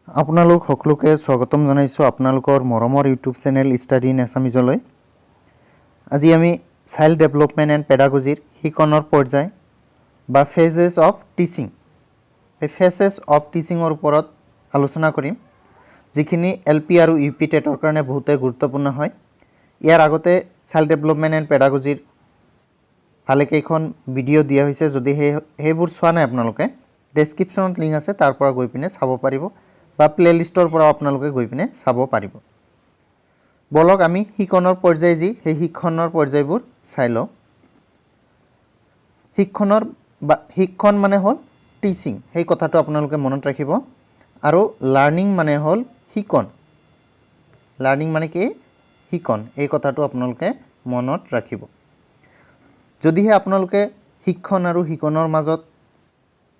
আপোনালোক সকলোকে স্বাগতম জনাইছোঁ আপোনালোকৰ মৰমৰ ইউটিউব চেনেল ষ্টাডি ইন এছামিজলৈ। আজি আমি চাইল্ড ডেভেলপমেণ্ট এণ্ড পেডাগজিৰ শিকনৰ পৰ্যায় বা ফেজেছ অফ টিচিং, এই ফেজেছ অফ টিচিঙৰ ওপৰত আলোচনা কৰিম, যিখিনি LP আৰু UP টেটৰ কাৰণে বহুতেই গুৰুত্বপূৰ্ণ হয়। ইয়াৰ আগতে চাইল্ড ডেভেলপমেণ্ট এণ্ড পেডাগজিৰ ভালেকেইখন ভিডিঅ' দিয়া হৈছে। যদি সেইবোৰ চোৱা নাই আপোনালোকে, ডেছক্ৰিপশ্যনত লিংক আছে, তাৰ পৰা গৈ পিনে চাব পাৰিব বা প্লেলিষ্টৰ পৰা আপোনালোকে গৈ পিনে চাব পাৰিব। বলক আমি শিকনৰ পৰ্যায় যি সেই শিক্ষণৰ পৰ্যায়বোৰ চাই লওঁ। শিক্ষণ মানে হ'ল টিচিং, সেই কথাটো আপোনালোকে মনত ৰাখিব। আৰু লাৰ্ণিং মানে হ'ল শিকন। লাৰ্ণিং মানে কি? শিকন। এই কথাটো আপোনালোকে মনত ৰাখিব। যদিহে আপোনালোকে শিক্ষণ আৰু শিকনৰ মাজত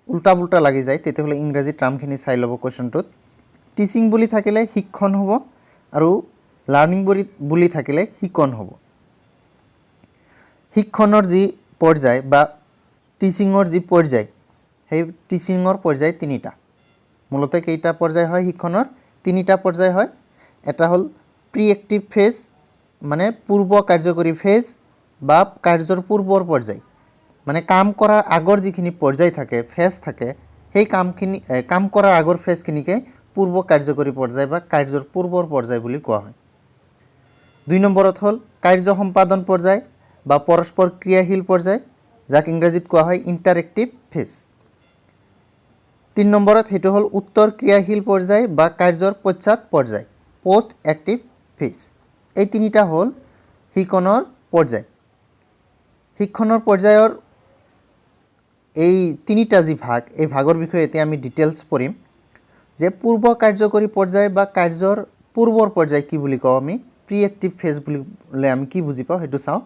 উল্টা পুল্টা লাগি যায়, তেতিয়াহ'লে ইংৰাজী টাৰ্মখিনি চাই ল'ব কুৱেশ্যনটোত। টিচিং বুলি থাকিলে শিক্ষণ হ'ব আৰু লাৰ্ণিং বুলি থাকিলে শিকন হ'ব। শিক্ষণৰ যি পৰ্যায় বা টিচিঙৰ যি পৰ্যায়, সেই টিচিঙৰ পৰ্যায় তিনিটা। মূলতে কেইটা পৰ্যায় হয় শিক্ষণৰ? তিনিটা পৰ্যায় হয়। এটা হ'ল প্ৰি এক্টিভ ফেজ, মানে পূৰ্ব কাৰ্যকৰী ফেজ বা কাৰ্যৰ পূৰ্বৰ পৰ্যায়, মানে কাম কৰাৰ আগৰ যিখিনি পৰ্যায় থাকে, ফেজ থাকে, সেই কাম কৰাৰ আগৰ ফেজখিনিকে পূৰ্ব কাৰ্যকৰী পৰ্যায় বা কাৰ্যৰ পূৰ্বৰ পৰ্যায় বুলি কোৱা হয়। 2 নম্বৰত হ'ল কাৰ্য সম্পাদন পৰ্যায় বা পৰস্পৰ ক্ৰিয়াশীল পৰ্যায়, যাক ইংৰাজীত কোৱা হয় ইণ্টাৰেক্টিভ ফেজ। 3 নম্বৰত সেইটো হ'ল উত্তৰ ক্ৰিয়াশীল পৰ্যায় বা কাৰ্যৰ পশ্চাৎ পৰ্যায়, পষ্ট এক্টিভ ফেজ। এই তিনিটা হ'ল শিকনৰ পৰ্যায়। শিক্ষণৰ পৰ্যায়ৰ এই তিনিটা যি ভাগ, এই ভাগৰ বিষয়ে এতিয়া আমি ডিটেইলছ পঢ়িম। যে পূৰ্ব কাৰ্যকৰী পৰ্যায় বা কাৰ্যৰ পূৰ্বৰ পৰ্যায় কি বুলি কওঁ আমি, প্ৰি এক্টিভ ফেজ বুলিলে আমি কি বুজি পাওঁ সেইটো চাওঁ।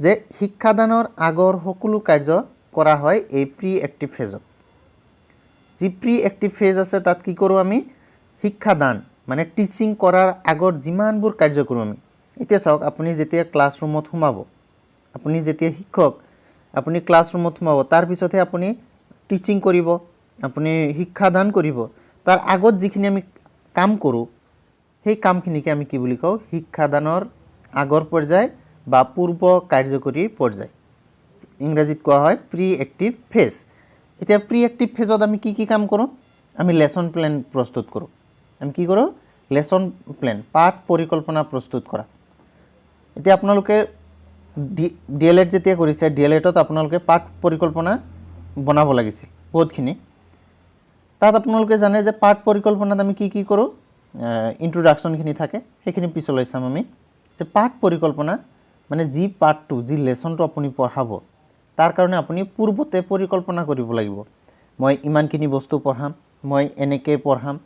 যে শিক্ষাদানৰ আগৰ সকলো কাৰ্য কৰা হয় এই প্ৰি এক্টিভ ফেজত। যি প্ৰি এক্টিভ ফেজ আছে তাত কি কৰোঁ আমি? শিক্ষাদান মানে টিচিং কৰাৰ আগৰ যিমানবোৰ কাৰ্য কৰোঁ আমি। এতিয়া চাওক, আপুনি যেতিয়া ক্লাছৰুমত সোমাব, আপুনি যেতিয়া শিক্ষক, আপুনি ক্লাছৰুমত সোমাব, তাৰপিছতহে আপুনি টিচিং কৰিব, আপুনি শিক্ষাদান কৰিব। তাৰ আগত যিখিনি আমি কাম কৰোঁ, সেই কামখিনিকে আমি কি বুলি কওঁ? শিক্ষাদানৰ আগৰ পৰ্যায় বা পূৰ্ব কাৰ্যকৰী পৰ্যায়, ইংৰাজীত কোৱা হয় প্ৰি এক্টিভ ফেজ। এতিয়া প্ৰি এক্টিভ ফেজত আমি কি কি কাম কৰোঁ? আমি লেচন প্লেন প্ৰস্তুত কৰোঁ। আমি কি কৰোঁ? লেচন প্লেন, পাঠ পৰিকল্পনা প্ৰস্তুত কৰা। এতিয়া আপোনালোকে DLED যেতিয়া কৰিছে, DLEDত আপোনালোকে পাঠ পৰিকল্পনা বনাব লাগিছিল বহুতখিনি। তাত আপোনালোকে জানে যে পাঠ পৰিকল্পনাত আমি কি কি কৰোঁ? ইন্ট্ৰডাকশ্যনখিনি থাকে, সেইখিনি পিছলৈ চাম আমি। যে পাঠ পৰিকল্পনা মানে যি পাঠটো, যি লেচনটো আপুনি পঢ়াব, তাৰ কাৰণে আপুনি পূৰ্বতে পৰিকল্পনা কৰিব লাগিব। মই ইমানখিনি বস্তু পঢ়াম, মই এনেকৈ পঢ়াম,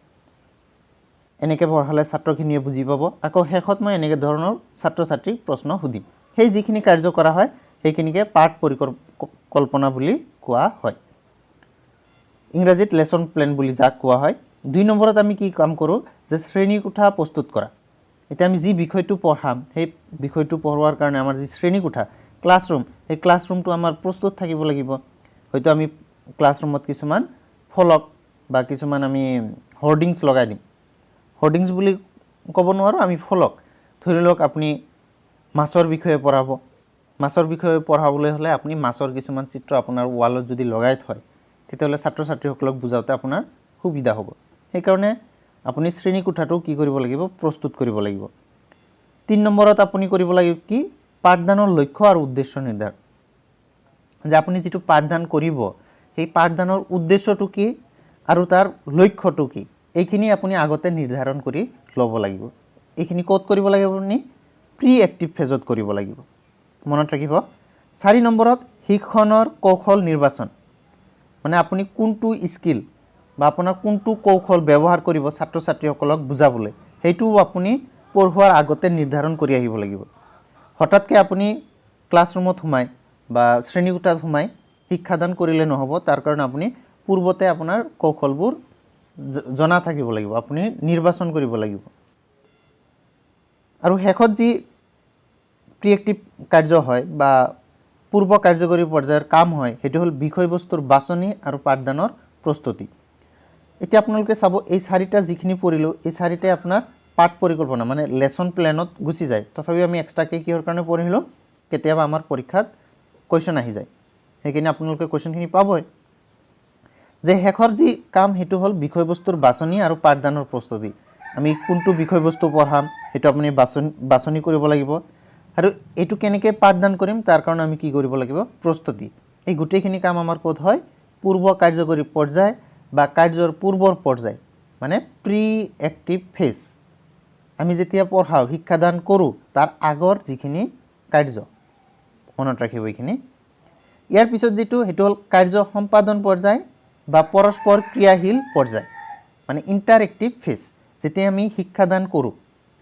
এনেকৈ পঢ়ালে ছাত্ৰখিনিয়ে বুজি পাব, আকৌ শেষত মই এনেকৈ ধৰণৰ ছাত্ৰ ছাত্ৰীক প্ৰশ্ন সুধিম। সেই যিখিনি কাৰ্য কৰা হয় সেইখিনিকে পাঠ পৰিকল্পনা বুলি কোৱা হয়, ইংৰাজীত লেচন প্লেন বুলি যাক কোৱা হয়। 2 নম্বৰত আমি কি কাম কৰোঁ? যে শ্ৰেণীকোঠা প্ৰস্তুত কৰা। এতিয়া আমি যি বিষয়টো পঢ়াম, সেই বিষয়টো পঢ়োৱাৰ কাৰণে আমাৰ যি শ্ৰেণীকোঠা, ক্লাছৰুম, সেই ক্লাছৰুমটো আমাৰ প্ৰস্তুত থাকিব লাগিব। হয়তো আমি ক্লাছৰুমত কিছুমান ফলক বা কিছুমান আমি হৰ্ডিংছ লগাই দিম। হৰ্ডিংছ বুলি ক'ব নোৱাৰোঁ, আমি ফলক। ধৰি লওক আপুনি মাছৰ বিষয়ে পঢ়াব। মাছৰ বিষয়ে পঢ়াবলৈ হ'লে আপুনি মাছৰ কিছুমান চিত্ৰ আপোনাৰ ৱালত যদি লগাই থয়, তেতিয়াহ'লে ছাত্ৰ ছাত্ৰীসকলক বুজাওঁতে আপোনাৰ সুবিধা হ'ব। সেইকাৰণে আপুনি শ্ৰেণীকোঠাটো কি কৰিব লাগিব? প্ৰস্তুত কৰিব লাগিব। 3 নম্বৰত আপুনি কৰিব লাগিব কি? পাঠদানৰ লক্ষ্য আৰু উদ্দেশ্য নিৰ্ধাৰণ। যে আপুনি যিটো পাঠদান কৰিব, সেই পাঠদানৰ উদ্দেশ্যটো কি আৰু তাৰ লক্ষ্যটো কি, এইখিনি আপুনি আগতে নিৰ্ধাৰণ কৰি ল'ব লাগিব। এইখিনি ক'ত কৰিব লাগিব? আপুনি প্ৰি এক্টিভ ফেজত কৰিব লাগিব, মনত ৰাখিব। 4 নম্বৰত শিক্ষণৰ কৌশল নিৰ্বাচন, মানে আপুনি কোনটো স্কিল বা আপোনাৰ কোনটো কৌশল ব্যৱহাৰ কৰিব ছাত্ৰ ছাত্ৰীসকলক বুজাবলৈ, সেইটোও আপুনি পঢ়োৱাৰ আগতে নিৰ্ধাৰণ কৰি আহিব লাগিব। হঠাৎকৈ আপুনি ক্লাছৰুমত সোমাই বা শ্ৰেণীকোঠাত সোমাই শিক্ষাদান কৰিলে নহ'ব। তাৰ কাৰণে আপুনি পূৰ্বতে আপোনাৰ কৌশলবোৰ জনা থাকিব লাগিব, আপুনি নিৰ্বাচন কৰিব লাগিব। আৰু শেষত যি প্ৰি এক্টিভ কাৰ্য হয় বা পূৰ্ব কাৰ্যকৰী পৰ্যায়ৰ কাম হয়, সেইটো হ'ল বিষয়বস্তুৰ বাছনি আৰু পাঠদানৰ প্ৰস্তুতি। এতিয়া আপোনালোকে চাব এই চাৰিটা যিখিনি পঢ়িলোঁ এই চাৰিটাই আপোনাৰ পাঠ পৰিকল্পনা মানে লেসন প্লেনত গুচি যায় তথাপিও আমি এক্সট্ৰাকৈ কিহৰ কাৰণে পঢ়িলোঁ কেতিয়াবা আমাৰ পৰীক্ষাত কুৱেশ্যন আহি যায় সেইখিনি আপোনালোকে কুৱেশ্যনখিনি পাবই যে শেষৰ যি কাম সেইটো হ'ল বিষয়বস্তুৰ বাছনি আৰু পাঠদানৰ প্ৰস্তুতি আমি কোনটো বিষয়বস্তু পঢ়াম সেইটো আপুনি বাছনি কৰিব লাগিব আৰু এইটো কেনেকৈ পাঠদান কৰিম তাৰ কাৰণে আমি কি কৰিব লাগিব প্ৰস্তুতি এই গোটেইখিনি কাম আমাৰ ক'ত হয় পূৰ্ব কাৰ্যকৰী পৰ্যায় বা কাৰ্যৰ পূৰ্বৰ পৰ্যায় মানে প্ৰি এক্টিভ ফেজ আমি যেতিয়া পঢ়াওঁ শিক্ষাদান কৰোঁ তাৰ আগৰ যিখিনি কাৰ্য মনত ৰাখিব এইখিনি ইয়াৰ পিছত যেটো হেতু হল কাৰ্য সম্পাদন পৰ্যায় বা পৰস্পৰ ক্ৰিয়াশীল পৰ্যায় মানে ইন্টাৰেক্টিভ ফেজ যেতিয়া আমি শিক্ষাদান কৰোঁ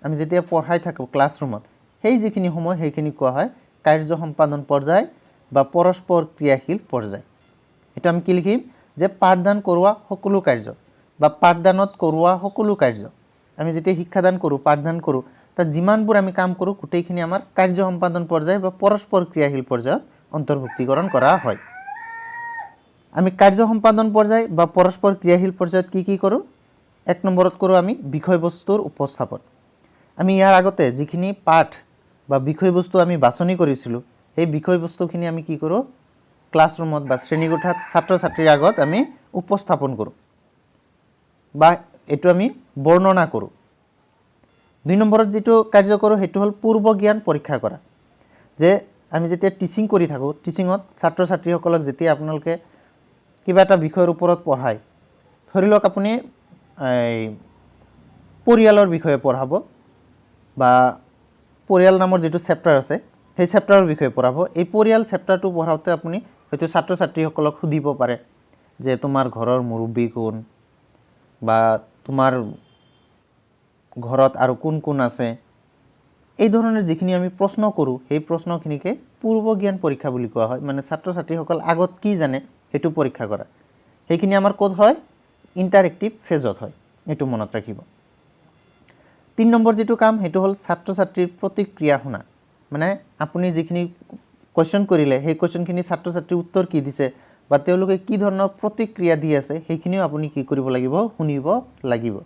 আমি যেতিয়া পঢ়াই থাকো ক্লাছৰুমত সেই যিখিনি সময় সেইখিনি কোৱা হয় কাৰ্য সম্পাদন পৰ্যায় বা পৰস্পৰ ক্ৰিয়াশীল পৰ্যায় এটা আমি কি লিখিম যে পাঠদান কৰোৱা সকলো কাৰ্য বা পাঠদানত কৰোৱা সকলো কাৰ্য আমি যেতিয়া শিক্ষাদান কৰোঁ পাঠদান কৰোঁ তাত যিমানবোৰ আমি কাম কৰোঁ গোটেইখিনি আমাৰ কাৰ্য সম্পাদন পৰ্যায় বা পৰস্পৰ ক্ৰিয়াশীল পৰ্যায়ত অন্তৰ্ভুক্তিকৰণ কৰা হয় আমি কাৰ্য সম্পাদন পৰ্যায় বা পৰস্পৰ ক্ৰিয়াশীল পৰ্যায়ত কি কৰোঁ এক নম্বৰত কৰোঁ আমি বিষয়বস্তুৰ উপস্থাপন আমি ইয়াৰ আগতে যিখিনি পাঠ বা বিষয়বস্তু আমি বাছনি কৰিছিলোঁ সেই বিষয়বস্তুখিনি আমি কি কৰোঁ ক্লাছৰুমত বা শ্ৰেণীকোঠাত ছাত্ৰ ছাত্ৰীৰ আগত আমি উপস্থাপন কৰোঁ বা এটো আমি বৰ্ণনা কৰোঁ দুই নম্বৰত যেটো কাৰ্য কৰোঁ হেতু হল পূৰ্ব জ্ঞান পৰীক্ষা কৰা যে আমি যেতিয়া টিচিং কৰি থাকো টিচিংত ছাত্ৰ ছাত্ৰীসকলক যেতিয়া আপোনালোকে কিবা এটা বিষয়ৰ ওপৰত পঢ়ায় ধৰি লওক আপুনি পৰিয়ালৰ বিষয়ে পঢ়াব বা পৰিয়াল নামৰ যেটো চেপ্টাৰ আছে সেই চেপ্টাৰৰ বিষয়ে পঢ়াব এই পৰিয়াল চেপ্টাৰটো পঢ়াওতে আপুনি হয়তো ছাত্ৰ ছাত্ৰীসকলক সুধিব পাৰে যে তোমাৰ ঘৰৰ মুৰব্বী কোন বা তোমাৰ ঘৰত আৰু কোন কোন আছে এই ধৰণৰ যিখিনি আমি প্ৰশ্ন কৰোঁ সেই প্ৰশ্নখিনিকে পূৰ্ব জ্ঞান পৰীক্ষা বুলি কোৱা হয় মানে ছাত্ৰ ছাত্ৰীসকল আগত কি জানে হেতু পৰীক্ষা কৰা সেইখিনি আমাৰ কোড হয় ইন্টাৰেক্টিভ ফেজত হয় এটো মনত ৰাখিব 3 নম্বৰ যেটো কাম হেতু হল ছাত্ৰ ছাত্ৰীৰ প্ৰতিক্ৰিয়া শুনা মানে আপুনি যিখিনি কোৱেশ্চন কৰিলে সেই কোৱেশ্চনখিনি ছাত্ৰ ছাত্ৰীৰ উত্তৰ কি দিছে বা তেওঁলোকে কি ধৰণৰ প্ৰতিক্ৰিয়া দি আছে সেইখিনিও আপুনি কি কৰিব লাগিব শুনিব লাগিব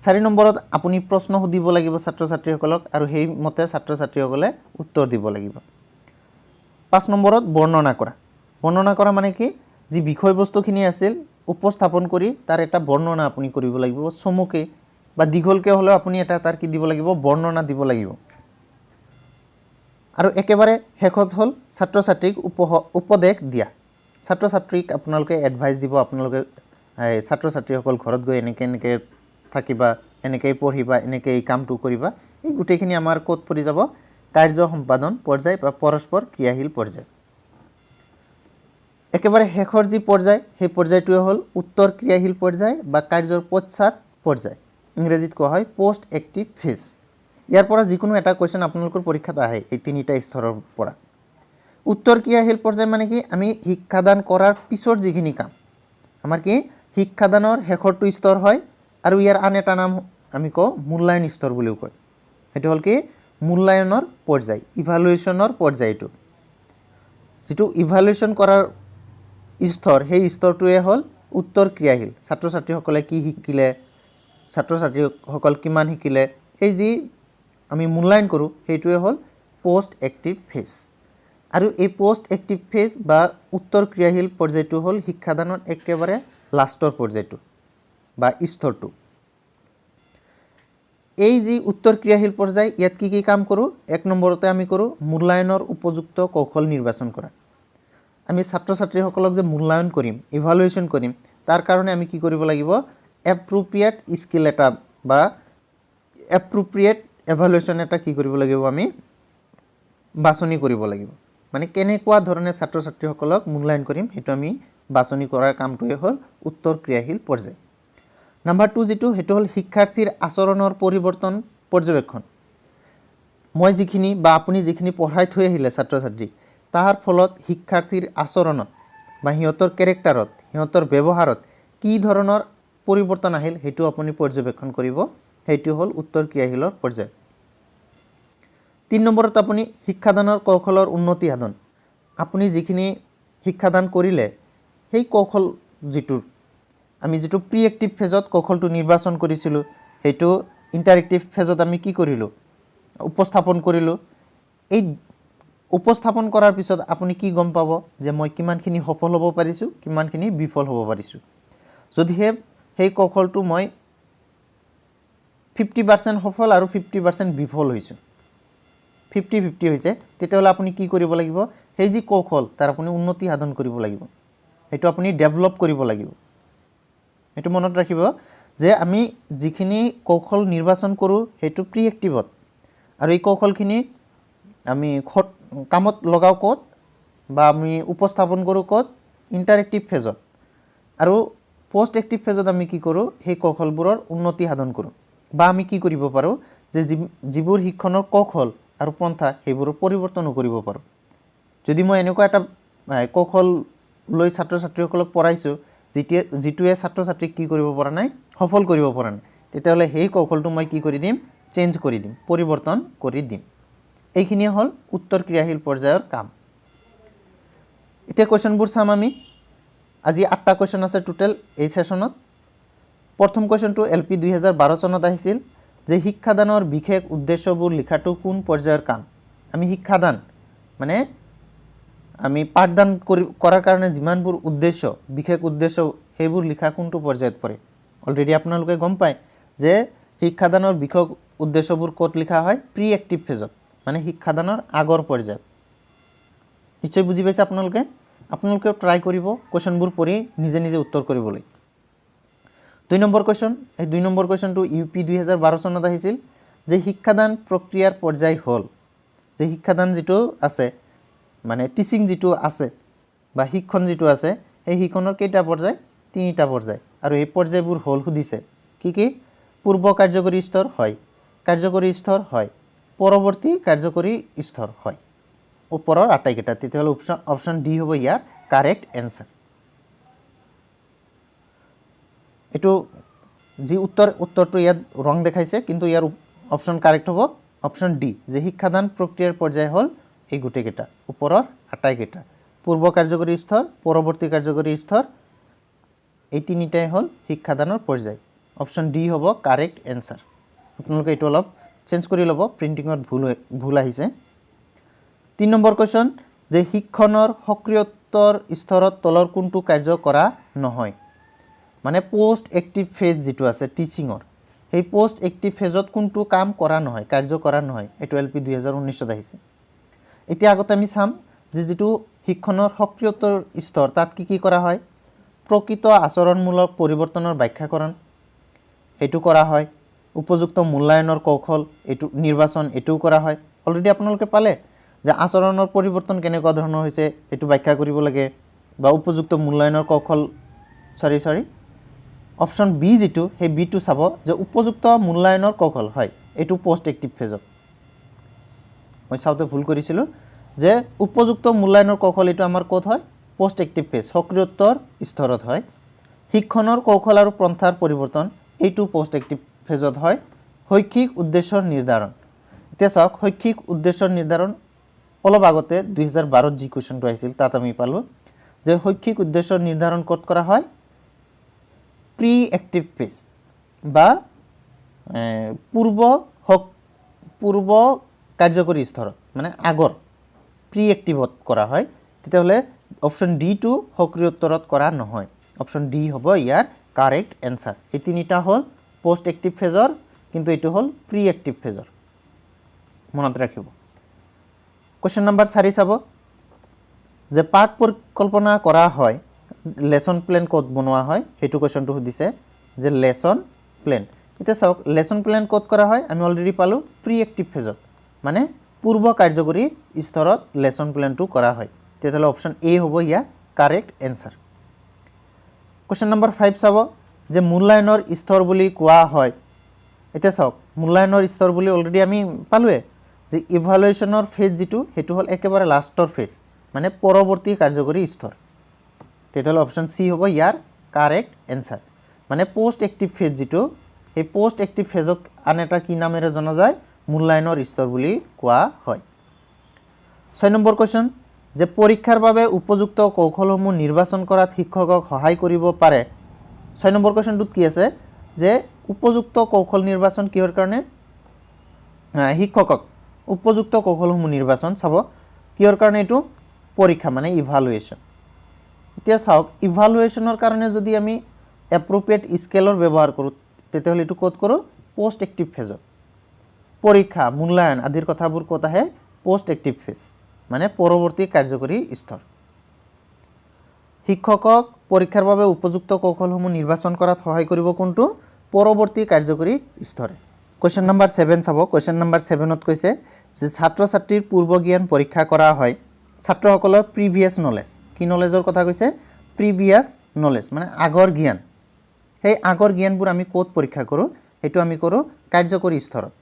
4 নম্বৰত আপুনি প্ৰশ্ন সুধিব লাগিব ছাত্ৰ ছাত্ৰীসকলক আৰু সেই মতে ছাত্ৰ ছাত্ৰীসকলে উত্তৰ দিব লাগিব 5 নম্বৰত বৰ্ণনা কৰা মানে কি যি বিষয়বস্তুখিনি আছিল উপস্থাপন কৰি তাৰ এটা বৰ্ণনা আপুনি কৰিব লাগিব চমুকে বা দীঘলকে হলেও আপুনি এটা তাৰ কি দিব লাগিব বৰ্ণনা দিব লাগিব আৰু একেবাৰে শেষত হল ছাত্ৰ ছাত্ৰীক উপদেশ দিয়া ছাত্ৰ ছাত্ৰীক আপোনালোকে এডভাইস দিব আপোনালোকে ছাত্ৰ ছাত্ৰীসকল ঘৰত গৈ এনেকে থাকিবা এনেকৈ পঢ়িবা এনেকৈ এই কামটো কৰিবা এই গুটেখিনি আমাৰ কোড পৰি যাব কাৰ্য সম্পাদন পৰ্যায় বা পৰস্পৰ ক্ৰিয়াশীল পৰ্যায় একেবাৰে শেষৰ যি পৰ্যায় সেই পৰ্যায়টোৱে হল উত্তৰ ক্ৰিয়াশীল পৰ্যায় বা কাৰ্যৰ পশ্চাৎ পৰ্যায় ইংৰাজীত কোৱা হয় পোষ্ট এক্টিভ ফেজ ইয়াৰ পৰা যিকোনো এটা কোৱেশ্চন আপোনালোকৰ পৰীক্ষাত আহে এই তিনিটা স্তৰৰ পৰা উত্তৰ ক্ৰিয়াশীল পৰ্যায় মানে কি আমি শিক্ষাদান কৰাৰ পিছৰ যিখিনি কাম আমাৰ কি শিক্ষাদানৰ শেষৰটো স্তৰ হয় আৰু ইয়াৰ আন এটা নাম আমি কওঁ মূল্যায়ন স্তৰ বুলিও কয় হেতু হল কি মূল্যায়নৰ পৰ্যায় ইভালুৱেচনৰ পৰ্যায়টো যেটো ইভালুৱেচন কৰাৰ স্তৰ সেই স্তৰটোৱে হল উত্তৰ ক্ৰিয়াশীল ছাত্ৰ ছাত্ৰীসকলে কি শিকিলে ছাত্ৰ ছাত্ৰীসকল কিমান শিকিলে এই যি আমি মূল্যায়ন কৰোঁ সেইটোৱে হল পোষ্ট এক্টিভ ফেজ আৰু এই পোষ্ট এক্টিভ ফেজ বা উত্তৰ ক্ৰিয়াশীল পৰ্যায়টো হল শিক্ষাদানৰ একেবাৰে লাষ্টৰ পৰ্যায়টো বা স্তৰটো এই যি উত্তৰ ক্ৰিয়াশীল পৰ্যায় ইয়াত কি কাম কৰোঁ এক নম্বৰতে আমি কৰোঁ মূল্যায়নৰ উপযুক্ত কৌশল নিৰ্বাচন কৰা আমি ছাত্ৰ ছাত্ৰীসকলক যে মূল্যায়ন কৰিম ইভালুৱেচন কৰিম তাৰ কাৰণে আমি কি কৰিব লাগিব এপ্ৰোপ্ৰিয়েট স্কিল এটা বা এপ্ৰোপ্ৰিয়েট ইভালুৱেচন এটা কি কৰিব লাগিব আমি বাছনি কৰিব লাগিব মানে কেনেকুৱা ধৰণে ছাত্ৰ ছাত্ৰীসকলক মূল্যায়ন কৰিম হেতু আমি বাছনি কৰাৰ কামটোৱে হল উত্তৰ ক্ৰিয়াশীল পৰ্যায় নাম্বাৰ 2 যেটো হেতু হল শিক্ষাৰ্থীৰ আচৰণৰ পৰিৱৰ্তন পৰ্যবেক্ষণ মই যিখিনি বা আপুনি যিখিনি পঢ়াই থৈ আহিলে ছাত্ৰ ছাত্ৰী তাৰ ফলত শিক্ষাৰ্থীৰ আচৰণত বা হিয়তৰ ক্যাৰেক্টাৰত হিয়তৰ ব্যৱহাৰত কি ধৰণৰ পৰিৱৰ্তন আহিল হেতু আপুনি পৰ্যবেক্ষণ কৰিব হেতু হল উত্তৰ ক্ৰিয়াশীলৰ পৰ্যায় 3 নম্বৰত আপুনি শিক্ষাদানৰ কৌশলৰ উন্নতি সাধন আপুনি যিখিনি শিক্ষাদান কৰিলে সেই কৌশল যেটো আমি যেটো প্ৰি এক্টিভ ফেজত কৌশলটো নিৰ্বাচন কৰিছিলোঁ সেইটো ইণ্টাৰেক্টিভ ফেজত আমি কি কৰিলোঁ উপস্থাপন কৰিলোঁ এই উপস্থাপন কৰাৰ পিছত আপুনি কি গম পাব যে মই কিমানখিনি সফল হ'ব পাৰিছোঁ কিমানখিনি বিফল হ'ব পাৰিছোঁ যদিহে সেই কৌশলটো মই 50% সফল আৰু 50% বিফল হৈছোঁ 50-50 হৈছে তেতিয়াহ'লে আপুনি কি কৰিব লাগিব সেই যি কৌশল তাৰ আপুনি উন্নতি সাধন কৰিব লাগিব সেইটো আপুনি ডেভেলপ কৰিব লাগিব এটো মনত ৰাখিব যে আমি যিখিনি কৌশল নিৰ্বাচন কৰোঁ সেইটো প্ৰি এক্টিভত আৰু এই কৌশলখিনি আমি কামত লগাও ক'ত বা আমি উপস্থাপন কৰোঁ ক'ত ইণ্টাৰেক্টিভ ফেজত আৰু পোষ্ট এক্টিভ ফেজত আমি কি কৰোঁ সেই কৌশলবোৰৰ উন্নতি সাধন কৰোঁ বা আমি কি কৰিব পাৰোঁ যে যিবোৰ শিক্ষণৰ কৌশল আৰু পন্থা সেইবোৰ পৰিৱৰ্তন কৰিব পাৰোঁ যদি মই এনেকুৱা এটা কৌশল লৈ ছাত্ৰ ছাত্ৰীসকলক পঢ়াইছোঁ যিটোৱে ছাত্ৰ ছাত্ৰীক কি কৰিব পৰা নাই সফল কৰিব পৰা নাই তেতিয়াহ'লে সেই কৌশলটো মই কি কৰি দিম চেঞ্জ কৰি দিম পৰিৱৰ্তন কৰি দিম এইখিনি হ'ল উত্তৰ ক্ৰিয়াশীল পৰ্যায়ৰ কাম এতিয়া কোৱেশ্চনবোৰ চাম আমি আজি 8টা কোৱেশ্চন আছে টোটেল এই সেশনত প্ৰথম কোৱেশ্চনটো এলপি 2012 চনত আহিছিল যে শিক্ষাদানৰ বিশেষ উদ্দেশ্যবোৰ লিখাটো কোন পৰ্যায়ৰ কাম আমি শিক্ষাদান মানে আমি পাঠদান কৰাৰ কাৰণে যিমানবোৰ উদ্দেশ্য বিশেষ উদ্দেশ্য সেইবোৰ লিখা কোনটো পৰ্যায়ত পৰে অলৰেডি আপোনালোকে গম পায় যে শিক্ষাদানৰ বিশেষ উদ্দেশ্যবোৰ ক'ত লিখা হয় প্ৰি এক্টিভ ফেজত মানে শিক্ষাদানৰ আগৰ পৰ্যায়ত নিশ্চয় বুজি পাইছে আপোনালোকে ট্ৰাই কৰিব কোৱেশ্চনবোৰ পঢ়ি নিজে নিজে উত্তৰ কৰিবলৈ 2 নম্বৰ কোৱেশ্চন এই 2 নম্বৰ কোৱেশ্চনটো ইউপি 2012 চনত আহিছিল যে শিক্ষাদান প্ৰক্ৰিয়াৰ পৰ্যায় হ'ল যে শিক্ষাদান যেটো আছে মানে টিচিং যেটো আছে বা শিক্ষণ যেটো আছে এই শিক্ষণৰ কেইটা পৰ্যায় 3টা পৰ্যায় আৰু এই পৰ্যায়বোৰ হ'ল সুধিছে কি পূৰ্ব কাৰ্যকৰী স্তৰ হয় কাৰ্যকৰী স্তৰ হয় পৰৱৰ্তী কাৰ্যকৰী স্তৰ হয় ওপৰৰ আটাইকেইটা তেতিয়াহ'লে অপচন ডি হ'ব ইয়াৰ কাৰেক্ট এনসাৰ এটো যি উত্তৰটো ইয়াত ৰং দেখাইছে কিন্তু ইয়াৰ অপচন কাৰেক্ট হ'ব অপচন ডি যে শিক্ষাদান প্ৰক্ৰিয়াৰ পৰ্যায় হ'ল এই গুটেকেইটা ওপৰৰ আটাইকেইটা পূৰ্ব কাৰ্যকৰী স্তৰ পৰৱৰ্তী কাৰ্যকৰী স্তৰ এই তিনিটাই হ'ল শিক্ষাদানৰ পৰ্যায় অপচন ডি হ'ব কাৰেক্ট এনসাৰ আপোনালোকে এটো অলপ চেঞ্জ কৰি ল'ব প্ৰিন্টিংত ভুল আহিছে 3 নম্বৰ কোৱেশ্চন যে শিক্ষণৰ সক্ৰিয়তৰ স্তৰত তলৰ কোনটো কাৰ্য কৰা নহয় মানে পোষ্ট এক্টিভ ফেজ যেটো আছে টিচিংৰ সেই পোষ্ট এক্টিভ ফেজত কোনটো কাম কৰা নহয় কাৰ্য কৰা নহয় এটো এলপি 2019 ত আহিছে এতিয়া আগতে আমি চাম যে যেটো শিক্ষণৰ সক্ৰিয়তৰ স্তৰ তাত কি কৰা হয় প্ৰকৃত আচৰণমূলক পৰিৱৰ্তনৰ ব্যাখ্যাকৰণ হেতু কৰা হয় উপযুক্ত মূল্যায়নৰ কৌশল এটো নিৰ্বাচন এটো কৰা হয় অলৰেডি আপোনালোকে পালে যে আচৰণৰ পৰিৱৰ্তন কেনেকুৱা ধৰণৰ হৈছে এটো ব্যাখ্যা কৰিব লাগে বা উপযুক্ত মূল্যায়নৰ কৌশল সৰি অপচন বি যেটো সেই বি টো চাব যে উপযুক্ত মূল্যায়নৰ কৌশল হয় এটো পোষ্ট এক্টিভ ফেজত মই চাওতে ভুল কৰিছিলো যে উপযুক্ত মূল্যায়নৰ কৌশল এটো আমাৰ ক'ত হয় পোষ্ট এক্টিভ ফেজ সক্ৰিয়তৰ স্তৰত হয় শিক্ষণৰ কৌশল আৰু পন্থাৰ পৰিৱৰ্তন এইটো পোষ্ট এক্টিভ ফেজত হয় শৈক্ষিক উদ্দেশ্যৰ নিৰ্ধাৰণ এতিয়া চাওক শৈক্ষিক উদ্দেশ্যৰ নিৰ্ধাৰণ অলপ আগতে 2012 জি কোৱেশ্চনটো আহিছিল তাত আমি পালো যে শৈক্ষিক উদ্দেশ্যৰ নিৰ্ধাৰণ ক'ত কৰা হয় প্ৰি এক্টিভ ফেজ বা পূৰ্ব কাৰ্যকৰী স্তৰত মানে আগৰ প্ৰি এক্টিভত কৰা হয় তেতিয়াহ'লে অপচন ডি টো সক্ৰিয়তৰত কৰা নহয় অপচন ডি হ'ব ইয়াৰ কাৰেক্ট এনসাৰ এই তিনিটা হ'ল পোষ্ট এক্টিভ ফেজৰ কিন্তু এটো হ'ল প্ৰি এক্টিভ ফেজৰ মনত ৰাখিব কোৱেশ্চন নম্বৰ 4 চাব যে পাঠ পৰিকল্পনা কৰা হয় লেসন প্ল্যান ক'ত বনোৱা হয় হেতু কোৱেশ্চনটো সুধিছে যে লেসন প্ল্যান এটা চাওক লেসন প্ল্যান ক'ত কৰা হয় আমি অলৰেডি পালো প্ৰি এক্টিভ ফেজত মানে পূৰ্ব কাৰ্যকৰী স্তৰত লেসন প্ল্যানটো কৰা হয় তেতিয়াহ'লে অপচন এ হ'ব ইয়া কাৰেক্ট এনসাৰ কোৱেশ্চন নম্বৰ 5 চাব যে মূল্যায়নৰ স্তৰ বুলি কোৱা হয় এটা চাওক মূল্যায়নৰ স্তৰ বুলি অলৰেডি আমি পালোৱে যে ইভালুয়েশনৰ ফেজ যেটো হেতু হল একেবাৰে লাষ্টৰ ফেজ মানে পৰৱৰ্তী কাৰ্যকৰী স্তৰ তেতিয়াহ'লে অপচন সি হ'ব ইয়াৰ কাৰেক্ট এনসাৰ মানে পোষ্ট এক্টিভ ফেজ যেটো এই পোষ্ট এক্টিভ ফেজক আন এটা কি নামেৰে জনা যায় মূল্যায়নৰ স্তৰ বুলি কোৱা হয় 6 নম্বৰ কোৱেশ্চন যে পৰীক্ষাৰ বাবে উপযুক্ত কৌশলসমূহ নিৰ্বাচন কৰাত শিক্ষকক সহায় কৰিব পাৰে 6 নম্বৰ কোৱেশ্চনটোত কি আছে যে উপযুক্ত কৌশল নিৰ্বাচন কিহৰ কাৰণে শিক্ষকক উপযুক্ত কৌশলসমূহ নিৰ্বাচন চাব কিহৰ কাৰণে এটো পৰীক্ষা মানে ইভালুৱেশ্যন এতিয়া চাওক ইভালুৱেশ্যনৰ কাৰণে যদি আমি এপ্ৰোপ্ৰিয়েট স্কেলৰ ব্যৱহাৰ কৰো তেতিয়াহ'লে এটো ক'ত কৰো পোষ্ট এক্টিভ ফেজত পৰীক্ষা মূল্যায়ন আদিৰ কথাবোৰ ক'ত আহে পোষ্ট এক্টিভ ফেজ মানে পৰৱৰ্তী কাৰ্যকৰী স্তৰ শিক্ষকক পৰীক্ষাৰ বাবে উপযুক্ত কৌশলসমূহ নিৰ্বাচন কৰাত সহায় কৰিব কোনটো পৰৱৰ্তী কাৰ্যকৰী স্তৰে কোৱেশ্চন নম্বৰ 7 চাব কোৱেশ্চন নম্বৰ 7 ত কৈছে যে ছাত্ৰ ছাত্ৰীৰ পূৰ্ব জ্ঞান পৰীক্ষা কৰা হয় ছাত্ৰসকলৰ প্ৰিভিয়াছ নলেজ কি নলেজৰ কথা কৈছে প্ৰিভিয়াছ নলেজ মানে আগৰ জ্ঞান সেই আগৰ জ্ঞানবোৰ আমি ক'ত পৰীক্ষা কৰো হেতু আমি কৰো কাৰ্যকৰী স্তৰত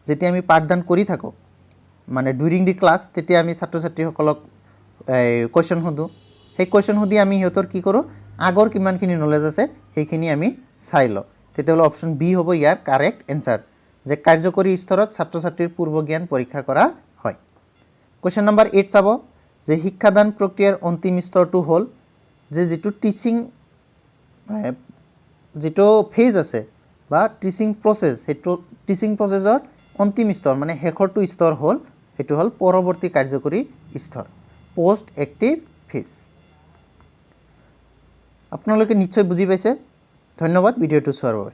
যেতিয়া আমি পাঠদান কৰি থাকো মানে ডুৰিং দি ক্লাছ তেতিয়া আমি ছাত্ৰ ছাত্ৰীসকলক কোৱেশ্চন হদু সেই কোৱেশ্চন হদি আমি হেতৰ কি কৰো আগৰ কিমানখিনি নলেজ আছে সেইখিনি আমি চাই লও তেতিয়াহলে অপচন বি হ'ব ইয়াৰ কাৰেক্ট এনসাৰ যে কাৰ্যকৰী স্তৰত ছাত্ৰ ছাত্ৰীৰ পূৰ্ব জ্ঞান পৰীক্ষা কৰা হয় কোৱেশ্চন নম্বৰ 8 চাব যে শিক্ষাদান প্ৰক্ৰিয়াৰ অন্তিম স্তৰটো হল যে যেটো টিচিং যেটো ফেজ আছে বা টিচিং প্ৰসেস হেতু টিচিং প্ৰসেসৰ অন্তিম স্তৰ মানে হেখৰটো স্তৰ হল হেতু হল পৰৱৰ্তী কাৰ্যকৰী স্তৰ পোষ্ট এক্টিভ ফেজ আপোনালোকে নিশ্চয় বুজি পাইছে ধন্যবাদ ভিডিওটো চোৱাৰ বাবে